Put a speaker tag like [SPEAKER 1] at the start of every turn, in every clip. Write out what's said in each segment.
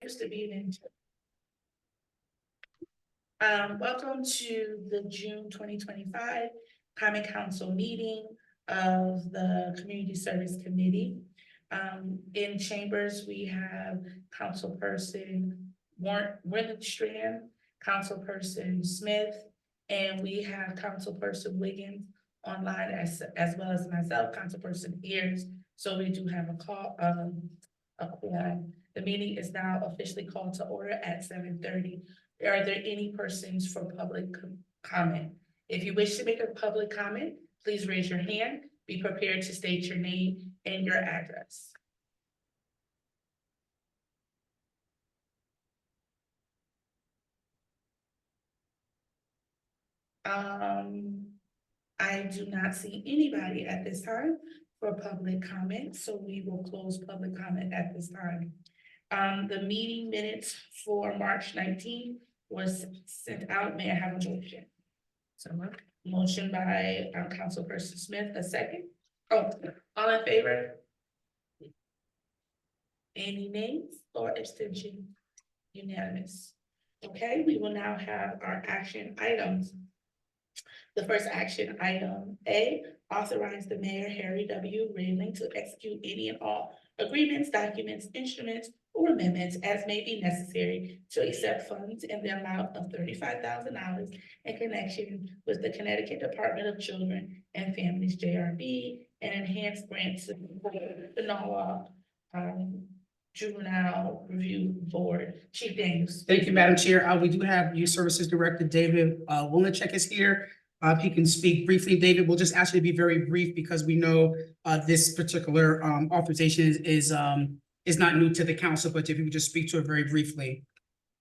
[SPEAKER 1] Used to be in. Welcome to the June 2025 Common Council meeting of the Community Service Committee. In chambers, we have Councilperson Winstrand, Councilperson Smith, and we have Councilperson Wiggins online as well as myself, Councilperson Ayers. So we do have a quorum. The meeting is now officially called to order at 7:30. Are there any persons for public comment? If you wish to make a public comment, please raise your hand. Be prepared to state your name and your address. I do not see anybody at this time for public comment, so we will close public comment at this time. The meeting minutes for March 19th was sent out. May I have a motion? So motion by Councilperson Smith, a second. Oh, all in favor? Any nays or abstention? Unanimous. Okay, we will now have our action items. The first action item A, authorize the mayor, Harry W. Rayling, to execute any and all agreements, documents, instruments, or amendments as may be necessary to accept funds in the amount of $35,000 in connection with the Connecticut Department of Children and Families, JRB, and enhanced grants to the NAWA Juvenile Review Board. Chief Daniels.
[SPEAKER 2] Thank you, Madam Chair. We do have Youth Services Director David Wolinchek is here. He can speak briefly. David, we'll just ask you to be very brief because we know this particular authorization is not new to the council, but if you could just speak to it very briefly.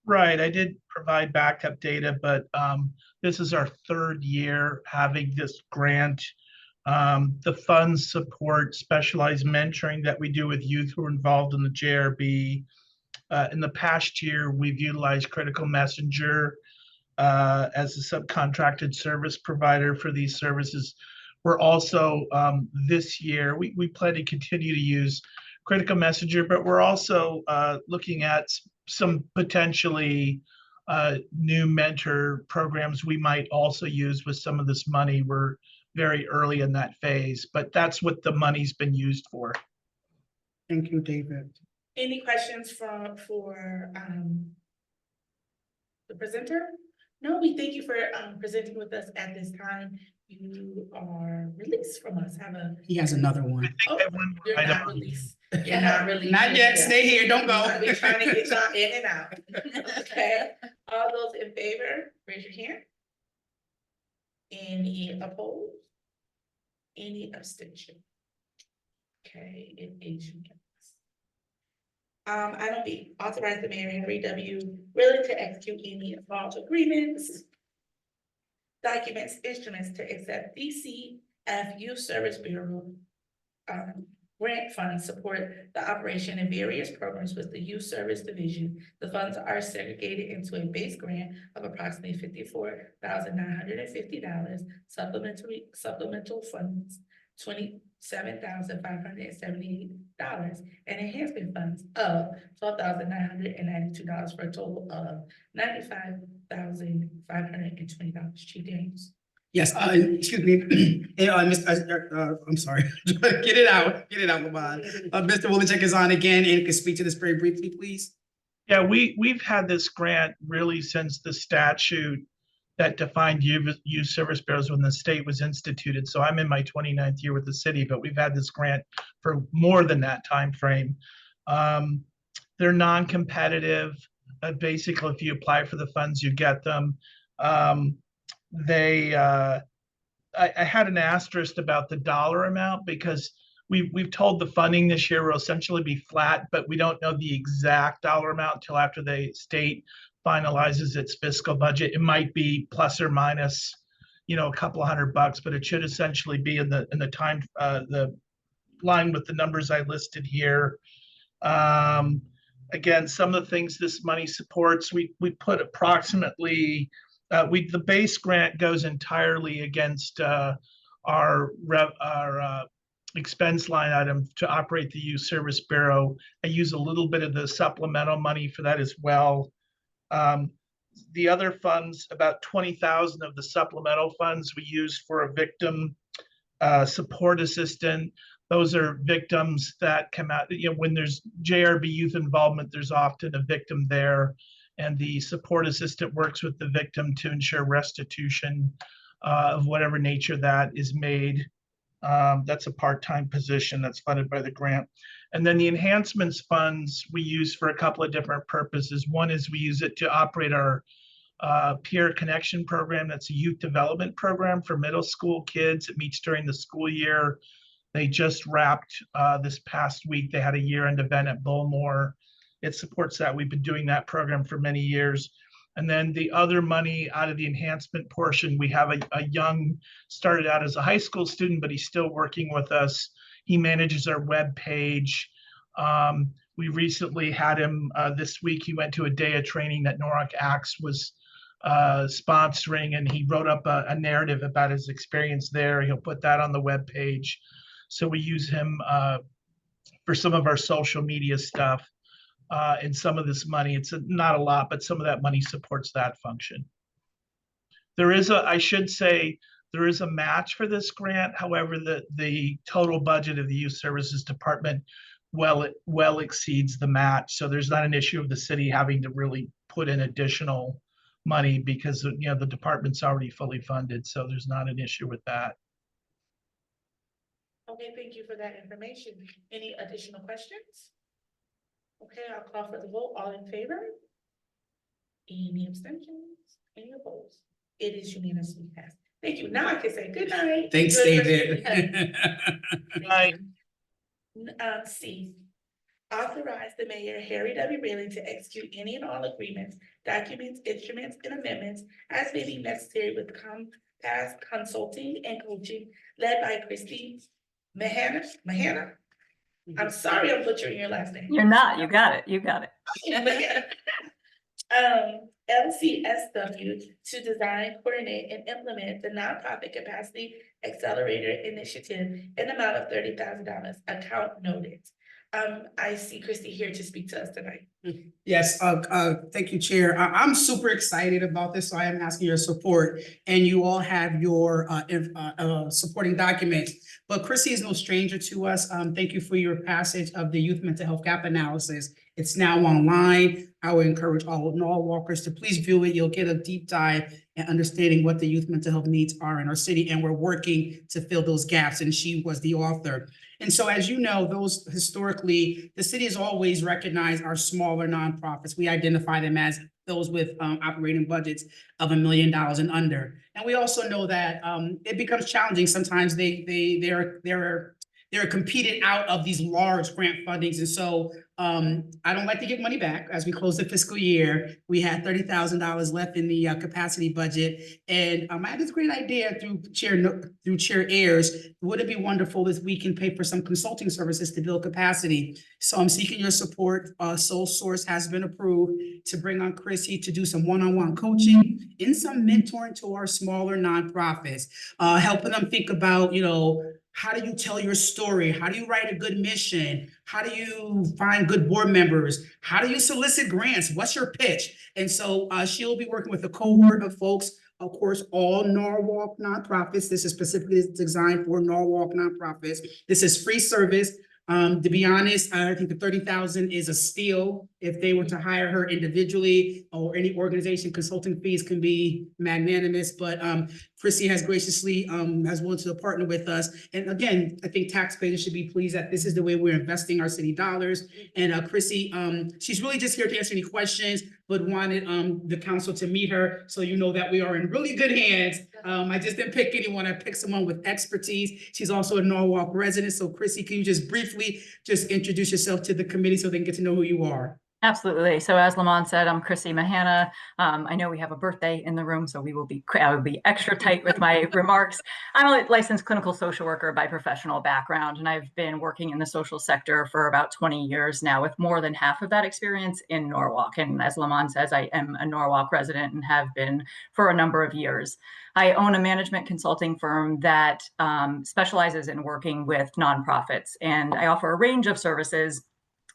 [SPEAKER 3] Right, I did provide backup data, but this is our third year having this grant. The funds support specialized mentoring that we do with youth who are involved in the JRB. In the past year, we've utilized Critical Messenger as a subcontracted service provider for these services. We're also, this year, we plan to continue to use Critical Messenger, but we're also looking at some potentially new mentor programs we might also use with some of this money. We're very early in that phase, but that's what the money's been used for.
[SPEAKER 2] Thank you, David.
[SPEAKER 1] Any questions for the presenter? No, we thank you for presenting with us at this time. You are released from us.
[SPEAKER 2] He has another one.
[SPEAKER 1] Oh, you're not released. You're not released.
[SPEAKER 2] Not yet. Stay here. Don't go.
[SPEAKER 1] We're trying to get y'all in and out. Okay. All those in favor, raise your hand. Any opposed? Any abstention? Okay, it is unanimous. Item B, authorize the mayor, Henry W. Rayling, to execute any and all agreements, documents, instruments to accept DCF Youth Service Bureau grant funds support the operation in various programs with the Youth Service Division. The funds are segregated into a base grant of approximately $54,950, supplemental funds $27,578, and enhancement funds of $12,992 for a total of $95,520. Chief Daniels.
[SPEAKER 2] Yes, excuse me. I'm sorry. Get it out, Lamont. Mr. Wolinchek is on again and can speak to this very briefly, please.
[SPEAKER 3] Yeah, we've had this grant really since the statute that defined youth service bureaus when the state was instituted. So I'm in my 29th year with the city, but we've had this grant for more than that time frame. They're non-competitive. Basically, if you apply for the funds, you get them. I had an asterisk about the dollar amount because we've told the funding this year will essentially be flat, but we don't know the exact dollar amount until after the state finalizes its fiscal budget. It might be plus or minus, a couple of $100, but it should essentially be in the line with the numbers I listed here. Again, some of the things this money supports, we put approximately. The base grant goes entirely against our expense line item to operate the Youth Service Bureau. I use a little bit of the supplemental money for that as well. The other funds, about 20,000 of the supplemental funds we use for a victim support assistant. Those are victims that come out, when there's JRB youth involvement, there's often a victim there. And the support assistant works with the victim to ensure restitution of whatever nature that is made. That's a part-time position that's funded by the grant. And then the enhancements funds we use for a couple of different purposes. One is we use it to operate our peer connection program. That's a youth development program for middle school kids. It meets during the school year. They just wrapped this past week. They had a year-end event at Bullmore. It supports that. We've been doing that program for many years. And then the other money out of the enhancement portion, we have a young, started out as a high school student, but he's still working with us. He manages our web page. We recently had him this week. He went to a day of training that Norwalk Acts was sponsoring, and he wrote up a narrative about his experience there. He'll put that on the web page. So we use him for some of our social media stuff. And some of this money, it's not a lot, but some of that money supports that function. I should say, there is a match for this grant. However, the total budget of the Youth Services Department well exceeds the match. So there's not an issue of the city having to really put in additional money because the department's already fully funded. So there's not an issue with that.
[SPEAKER 1] Okay, thank you for that information. Any additional questions? Okay, I'll call for the vote. All in favor? Any abstentions? Any opposed? It is unanimously passed. Thank you. Now I can say good night.
[SPEAKER 2] Thanks,
[SPEAKER 1] Good
[SPEAKER 2] David.
[SPEAKER 1] Thank you. C, authorize the mayor, Harry W. Bailey, to execute any and all agreements, documents, instruments, and amendments as may be necessary with Compass Consulting and Coaching, led by Christy Mahana. I'm sorry I'm butchering your last name.
[SPEAKER 4] You're not, you got it, you got it.
[SPEAKER 1] LCSW to design, coordinate, and implement the nonprofit capacity accelerator initiative in the amount of $30,000. Account noted. I see Christy here to speak to us tonight.
[SPEAKER 2] Yes, thank you, Chair. I'm super excited about this, so I am asking your support, and you all have your supporting documents. But Chrissy is no stranger to us. Thank you for your passage of the Youth Mental Health Gap Analysis. It's now online. I would encourage all Norwalkers to please view it. You'll get a deep dive and understanding what the youth mental health needs are in our city, and we're working to fill those gaps, and she was the author. And so, as you know, those historically, the city has always recognized our smaller nonprofits. We identify them as those with operating budgets of $1 million and under. And we also know that it becomes challenging. Sometimes they're competed out of these large grant fundings. And so I don't like to give money back. As we close the fiscal year, we had $30,000 left in the capacity budget. And I had this great idea through Chair Ayers. Would it be wonderful if we can pay for some consulting services to build capacity? So I'm seeking your support. Sole Source has been approved to bring on Chrissy to do some one-on-one coaching and some mentoring to our smaller nonprofits, helping them think about, how do you tell your story? How do you write a good mission? How do you find good board members? How do you solicit grants? What's your pitch? And so she'll be working with a cohort of folks, of course, all Norwalk nonprofits. This is specifically designed for Norwalk nonprofits. This is free service. To be honest, I think the $30,000 is a steal. If they were to hire her individually or any organization, consulting fees can be magnanimous, but Chrissy has graciously has wanted to partner with us. And again, I think taxpayers should be pleased that this is the way we're investing our city dollars. And Chrissy, she's really just here to answer any questions, but wanted the council to meet her. So you know that we are in really good hands. I just didn't pick anyone. I picked someone with expertise. She's also a Norwalk resident. So Chrissy, can you just briefly just introduce yourself to the committee so they can get to know who you are?
[SPEAKER 4] Absolutely. So as Lamont said, I'm Chrissy Mahana. I know we have a birthday in the room, so I will be extra tight with my remarks. I'm a licensed clinical social worker by professional background, and I've been working in the social sector for about 20 years now, with more than half of that experience in Norwalk. And as Lamont says, I am a Norwalk resident and have been for a number of years. I own a management consulting firm that specializes in working with nonprofits, and I offer a range of services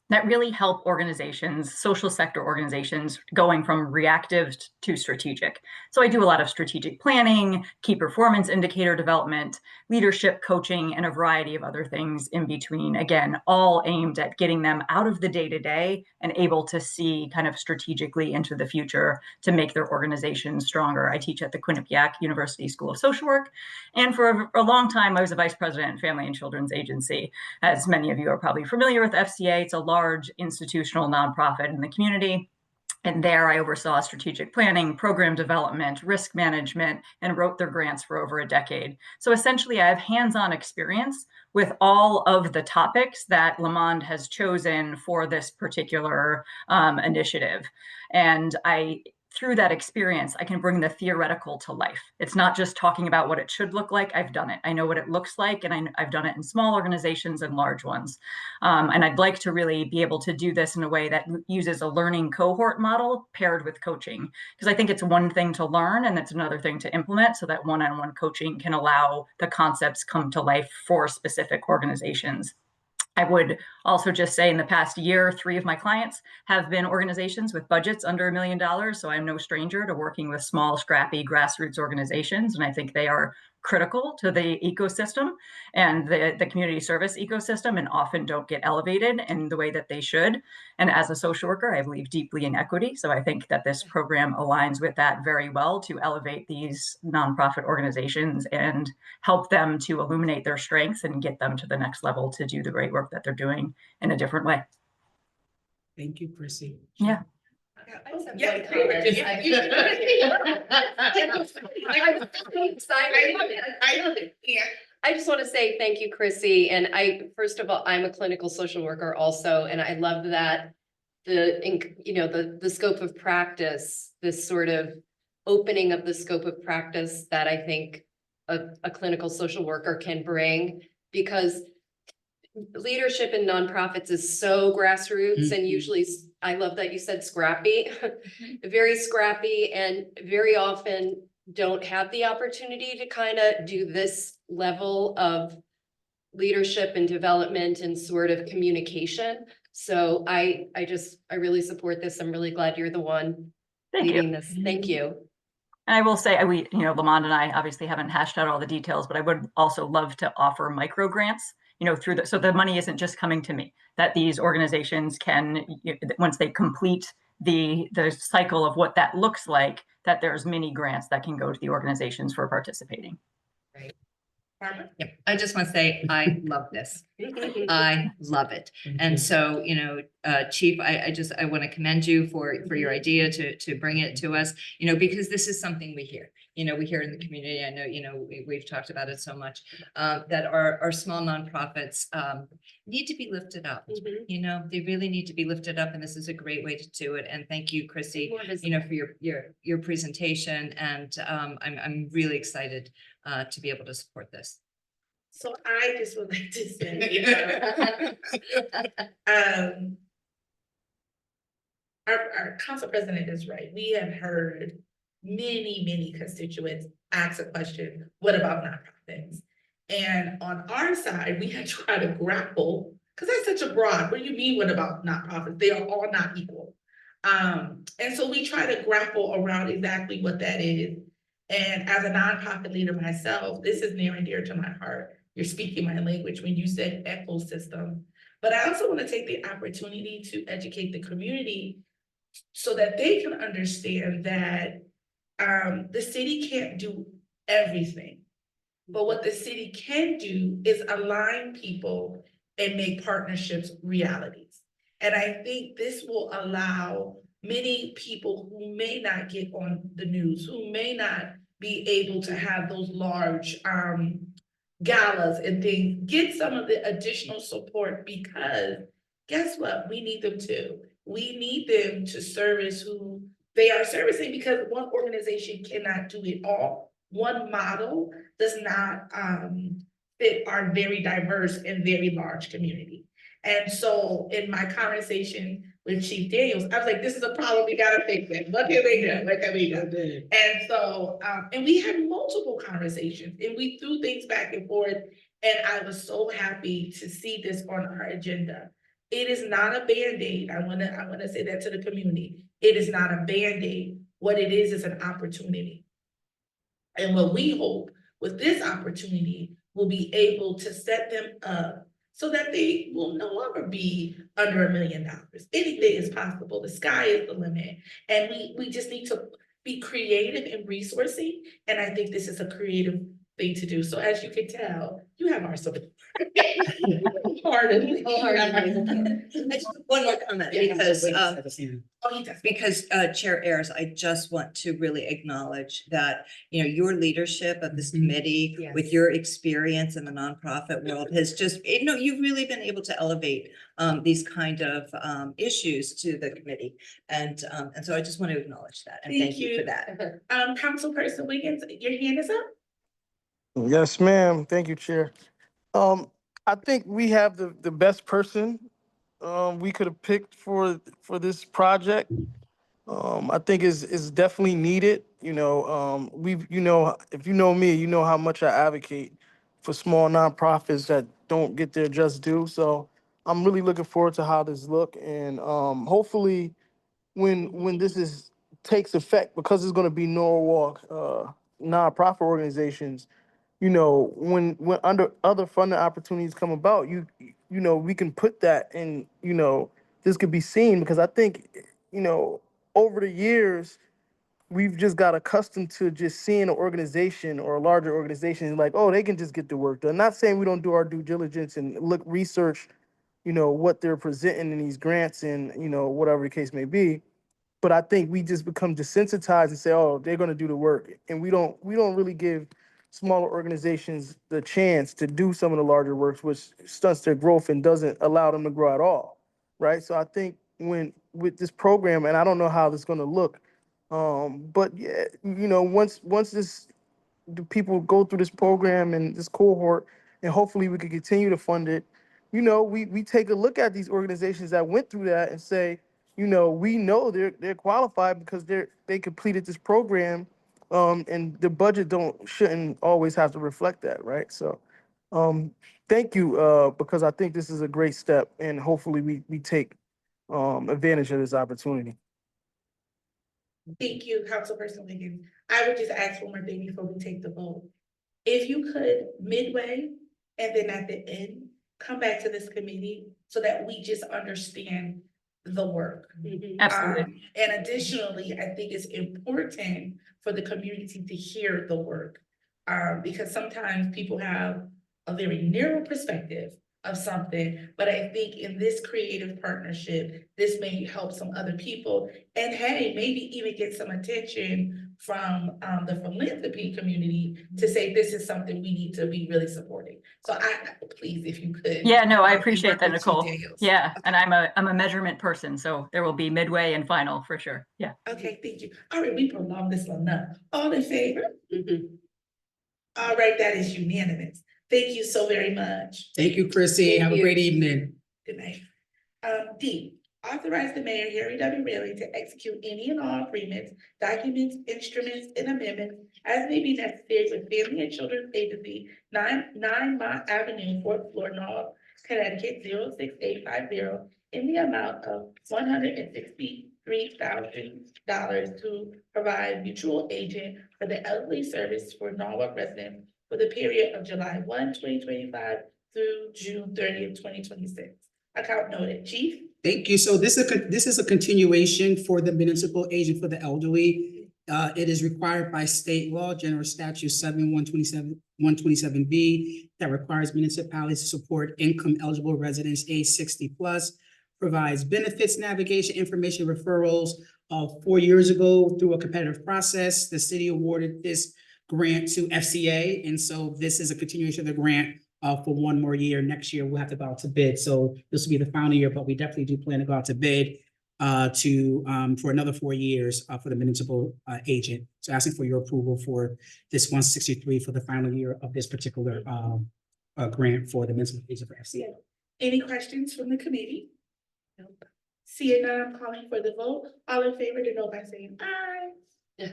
[SPEAKER 4] that really help organizations, social sector organizations, going from reactive to strategic. So I do a lot of strategic planning, key performance indicator development, leadership coaching, and a variety of other things in between. Again, all aimed at getting them out of the day-to-day and able to see kind of strategically into the future to make their organization stronger. I teach at the Quinnipiac University School of Social Work. And for a long time, I was a vice president in Family and Children's Agency. As many of you are probably familiar with FCA, it's a large institutional nonprofit in the community. And there I oversaw strategic planning, program development, risk management, and wrote their grants for over a decade. So essentially I have hands-on experience with all of the topics that Lamond has chosen for this particular initiative. And through that experience, I can bring the theoretical to life. It's not just talking about what it should look like. I've done it. I know what it looks like, and I've done it in small organizations and large ones. And I'd like to really be able to do this in a way that uses a learning cohort model paired with coaching, because I think it's one thing to learn and it's another thing to implement, so that one-on-one coaching can allow the concepts come to life for specific organizations. I would also just say in the past year, 3 of my clients have been organizations with budgets under $1 million. So I'm no stranger to working with small, scrappy grassroots organizations. And I think they are critical to the ecosystem and the community service ecosystem, and often don't get elevated in the way that they should. And as a social worker, I believe deeply in equity. So I think that this program aligns with that very well, to elevate these nonprofit organizations and help them to illuminate their strengths and get them to the next level to do the great work that they're doing in a different way.
[SPEAKER 2] Thank you, Chrissy.
[SPEAKER 4] Yeah.
[SPEAKER 5] I just have
[SPEAKER 1] Yeah,
[SPEAKER 5] one comment.
[SPEAKER 1] just-
[SPEAKER 5] I just want to say thank you, Chrissy. And first of all, I'm a clinical social worker also, and I love that the scope of practice, this sort of opening of the scope of practice that I think a clinical social worker can bring, because leadership in nonprofits is so grassroots and usually, I love that you said scrappy, very scrappy, and very often don't have the opportunity to kind of do this level of leadership and development and sort of communication. So I really support this. I'm really glad you're the one leading this. Thank you.
[SPEAKER 4] And I will say, Lamond and I obviously haven't hashed out all the details, but I would also love to offer micro grants, so the money isn't just coming to me, that these organizations can, once they complete the cycle of what that looks like, that there's mini grants that can go to the organizations for participating.
[SPEAKER 5] Right.
[SPEAKER 1] Barbara?
[SPEAKER 6] Yep, I just want to say, I love this. I love it. And so, Chief, I want to commend you for your idea to bring it to us, because this is something we hear. We hear in the community. I know, we've talked about it so much, that our small nonprofits need to be lifted up. They really need to be lifted up, and this is a great way to do it. And thank you, Chrissy, for your presentation. And I'm really excited to be able to support this.
[SPEAKER 1] So I just would like to say, our council president is right. We have heard many constituents ask a question, what about nonprofits? And on our side, we had to try to grapple, because that's such a broad, what do you mean, what about nonprofits? They are all not equal. And so we try to grapple around exactly what that is. And as a nonprofit leader myself, this is near and dear to my heart. You're speaking my language when you said ecosystem. But I also want to take the opportunity to educate the community so that they can understand that the city can't do everything. But what the city can do is align people and make partnerships realities. And I think this will allow many people who may not get on the news, who may not be able to have those large galas and things, get some of the additional support, because guess what? We need them too. we need them to service who they are servicing, because one organization cannot do it all. One model does not fit our very diverse and very large community. And so in my conversation with Chief Daniels, I was like, this is a problem, we gotta fix it. What can we do? What can we do? And so, and we had multiple conversations and we threw things back and forth. And I was so happy to see this on our agenda. It is not a Band-Aid. I wanna say that to the community. It is not a Band-Aid. What it is an opportunity. And what we hope with this opportunity will be able to set them up so that they will no longer be under $1 million. Anything is possible. The sky is the limit. And we just need to be creative in resourcing. And I think this is a creative thing to do. So as you can tell, you have our support. Wholeheartedly.
[SPEAKER 6] One more comment,
[SPEAKER 1] Oh, he does.
[SPEAKER 6] because Chair Ayers, I just want to really acknowledge that, you know, your leadership of this
[SPEAKER 2] Mhm.
[SPEAKER 6] committee
[SPEAKER 5] Yes.
[SPEAKER 6] with your experience in the nonprofit world has just, you know, you've really been able to elevate these kind of issues to the committee. And so I just want to acknowledge that and thank you for that.
[SPEAKER 1] Councilperson Wiggins, your hand is up?
[SPEAKER 7] Yes, ma'am. Thank you, Chair. I think we have the best person we could have picked for this project. I think is definitely needed. You know, if you know me, you know how much I advocate for small nonprofits that don't get their just due. So I'm really looking forward to how this look, and hopefully when this takes effect, because it's going to be Norwalk nonprofit organizations. You know, when under other funding opportunities come about, you know, we can put that in, you know, this could be seen, because I think, you know, over the years, we've just got accustomed to just seeing an organization or a larger organization like, oh, they can just get the work done. Not saying we don't do our due diligence and research, you know, what they're presenting in these grants and, you know, whatever the case may be. But I think we just become desensitized and say, oh, they're going to do the work. And we don't really give smaller organizations the chance to do some of the larger works, which stunts their growth and doesn't allow them to grow at all. Right. So I think with this program, and I don't know how this is going to look, but yeah, you know, once the people go through this program and this cohort, and hopefully we can continue to fund it, you know, we take a look at these organizations that went through that and say, you know, we know they're qualified because they completed this program, and the budget shouldn't always have to reflect that, right? So, thank you, because I think this is a great step, and hopefully we take advantage of this opportunity.
[SPEAKER 1] Thank you, Councilperson Wiggins. I would just ask one more thing before we take the vote. If you could midway and then at the end, come back to this committee so that we just understand the work.
[SPEAKER 4] Absolutely.
[SPEAKER 1] And additionally, I think it's important for the community to hear the work. Because sometimes people have a very narrow perspective of something, but I think in this creative partnership, this may help some other people. And hey, maybe even get some attention from the philanthropy community to say this is something we need to be really supporting. So please, if you could.
[SPEAKER 4] Yeah, no, I
[SPEAKER 1] work
[SPEAKER 4] appreciate that,
[SPEAKER 1] with Chief
[SPEAKER 4] Nicole.
[SPEAKER 1] Daniels.
[SPEAKER 4] Yeah, and I'm a measurement person, so there will be midway and final for sure. Yeah.
[SPEAKER 1] Okay, thank you. All right, we prolonged this one enough. All in favor?
[SPEAKER 5] Mhm.
[SPEAKER 1] All right, that is unanimous. Thank you so very much.
[SPEAKER 2] Thank you, Chrissy.
[SPEAKER 5] Thank
[SPEAKER 2] Have a
[SPEAKER 5] you.
[SPEAKER 2] great evening.
[SPEAKER 1] Good night. D, authorize the mayor, Harry W. Rayleigh, to execute any and all agreements, documents, instruments, and amendments as may be necessary with Family and Children's Agency, 9 Mont Avenue, fourth floor, Norwalk, Connecticut, 06850, in the amount of $163,000 to provide mutual agent for the elderly service for Norwalk residents for the period of July 1, 2025 through June 30th, 2026. Account noted. Chief?
[SPEAKER 2] Thank you. So this is a continuation for the municipal agent for the elderly. It is required by state law, General Statute 127B, that requires municipalities to support income eligible residents age 60+, provides benefits, navigation, information referrals. 4 years ago, through a competitive process, the city awarded this grant to FCA. And so this is a continuation of the grant for 1 more year. Next year, we'll have to go out to bid. So this will be the final year, but we definitely do plan to go out to bid. for another 4 years, for the municipal, agent. So asking for your approval for this 163 for the final year of this particular, grant for the municipal agent for FCA.
[SPEAKER 1] Any questions from the committee? Nope. Seeing none, I'm calling for the vote. All in favor to vote by saying aye.
[SPEAKER 5] Yeah.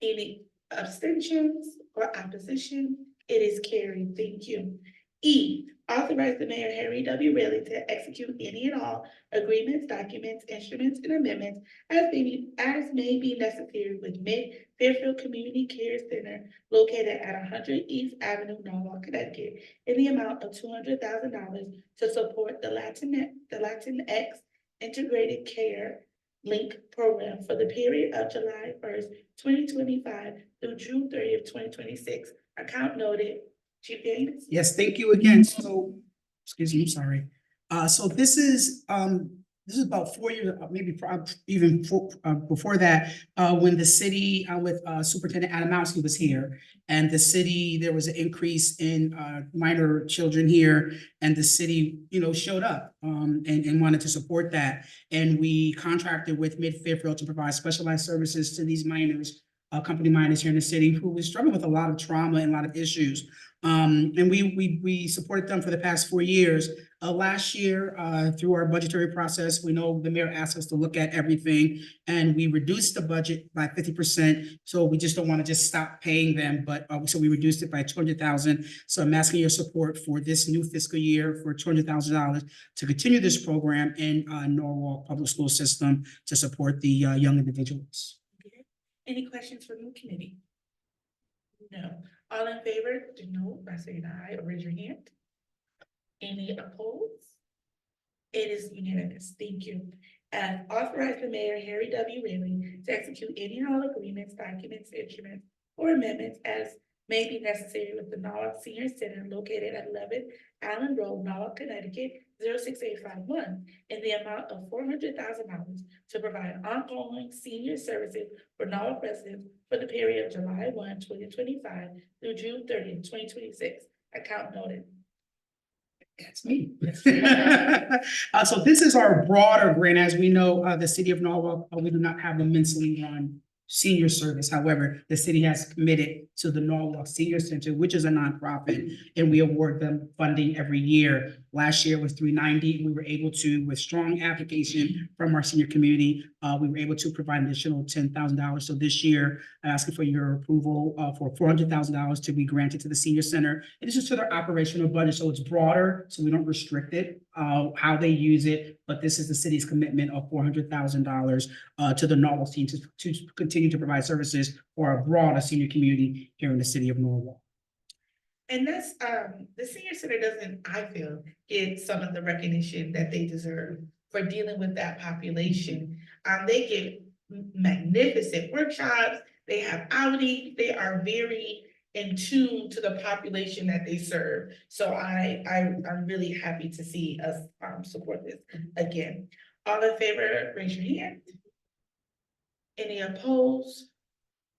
[SPEAKER 1] Any abstentions or opposition? It is carried. Thank you. E, authorize the mayor, Harry W. Riley, to execute any and all agreements, documents, instruments, and amendments as may be necessary with Mid-Fairfield Community Care Center located at 100 East Avenue, Norwalk, Connecticut, in the amount of $200,000 to support the Latinx Integrated Care Link program for the period of July 1st, 2025 through June 30th, 2026. Account noted. Chief Gaines?
[SPEAKER 2] Yes, thank you again. So, excuse me, I'm sorry. So this is about 4 years, maybe even before that, when the city, with Superintendent Adamowski was here. And the city, there was an increase in minor children here, and the city, showed up and wanted to support that. And we contracted with Mid-Fairfield to provide specialized services to these minors, company minors here in the city who was struggling with a lot of trauma and a lot of issues. And we supported them for the past 4 years. Last year, through our budgetary process, we know the mayor asked us to look at everything, and we reduced the budget by 50%. So we just don't want to just stop paying them, but so we reduced it by $200,000. So I'm asking your support for this new fiscal year for $200,000 to continue this program in Norwalk Public School System to support the young individuals.
[SPEAKER 1] Any questions from the committee? No. All in favor, denote by saying aye or raise your hand. Any opposed? It is unanimous. Thank you. And authorize the mayor, Harry W. Riley, to execute any and all agreements, documents, instruments, or amendments as may be necessary with the Norwalk Senior Center located at 11 Allen Road, Norwalk, Connecticut, 06851, in the amount of $400,000 to provide ongoing senior services for Norwalk residents for the period of July 1, 2025 through June 30th, 2026. Account noted.
[SPEAKER 2] That's me. So this is our broader grant. As we know, the city of Norwalk, we do not have a mentally run senior service. However, the city has committed to the Norwalk Senior Center, which is a nonprofit, and we award them funding every year. Last year was $390. We were able to, with strong application from our senior community, we were able to provide an additional $10,000. So this year, I'm asking for your approval for $400,000 to be granted to the senior center. And this is to their operational budget, so it's broader, so we don't restrict it, how they use it. But this is the city's commitment of $400,000 to the Norwalk team to continue to provide services for a broader senior community here in the city of Norwalk.
[SPEAKER 1] And that's, the senior center doesn't, I feel, get some of the recognition that they deserve for dealing with that population. They get magnificent workshops, they have outings, they are very in tune to the population that they serve. So I'm really happy to see us support this again. All in favor, raise your hand. Any opposed?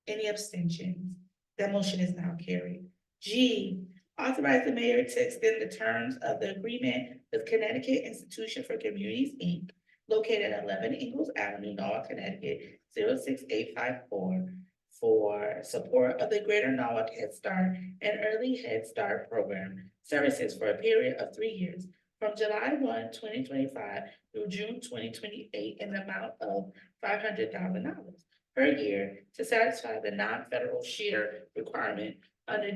[SPEAKER 1] Any abstentions? That motion is now carried. G, authorize the mayor to extend the terms of the agreement with Connecticut Institution for Communities, Inc., located at 11 Ingalls Avenue, Norwalk, Connecticut, 06854, for support of the Greater Norwalk Head Start and Early Head Start program services for a period of 3 years, from July 1, 2025 through June 2028, in the amount of $500,000 per year to satisfy the non-federal share requirement under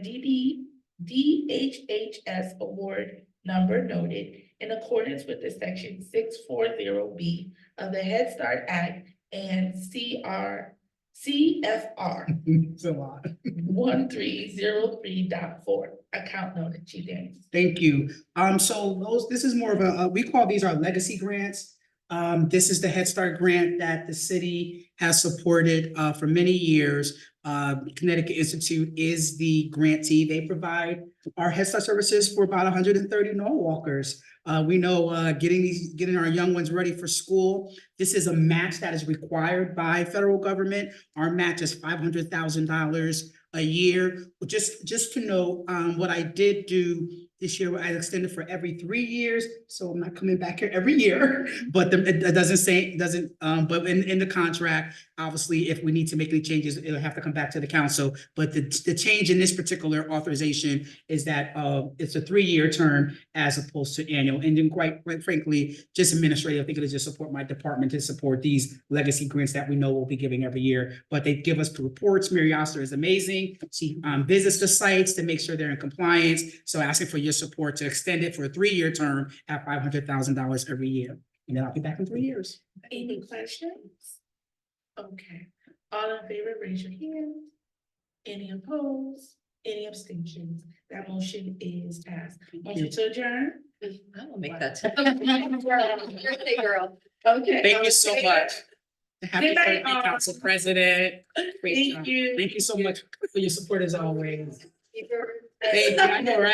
[SPEAKER 1] DHHS award number noted in accordance with the section 640B of the Head Start Act and CFR
[SPEAKER 2] It's a lot.
[SPEAKER 1] 1303.4. Account noted, Chief Daniels.
[SPEAKER 2] Thank you. So this is more of a, we call these our legacy grants. This is the Head Start grant that the city has supported for many years. Connecticut Institute is the grantee. They provide our Head Start services for about 130 Norwalkers. We know getting our young ones ready for school. This is a match that is required by federal government. Our match is $500,000 a year. Just to know, what I did do This year, I extended for every 3 years, so I'm not coming back here every year. But it doesn't say, it doesn't, but in the contract, obviously, if we need to make any changes, it'll have to come back to the council. But the change in this particular authorization is that it's a 3-year term as opposed to annual. And then quite frankly, just administrative, I think it'll just support my department to support these legacy grants that we know we'll be giving every year. But they give us the reports. Mary Oster is amazing. She visits the sites to make sure they're in compliance. So asking for your support to extend it for a 3-year term at $500,000 every year. And then I'll be back in 3 years.
[SPEAKER 1] Any questions? Okay, all in favor, raise your hand. Any opposed? Any abstentions? That motion is passed. Motion to adjourn?
[SPEAKER 6] I will make that.
[SPEAKER 5] Birthday girl.
[SPEAKER 1] Okay.
[SPEAKER 2] Thank you so much. Happy
[SPEAKER 1] Good night,
[SPEAKER 2] birthday,
[SPEAKER 1] all.
[SPEAKER 2] Council President. Great job.
[SPEAKER 1] Thank you.
[SPEAKER 2] Thank you so much for your support as always.
[SPEAKER 5] Happy birthday.
[SPEAKER 2] Thank you. I know, right?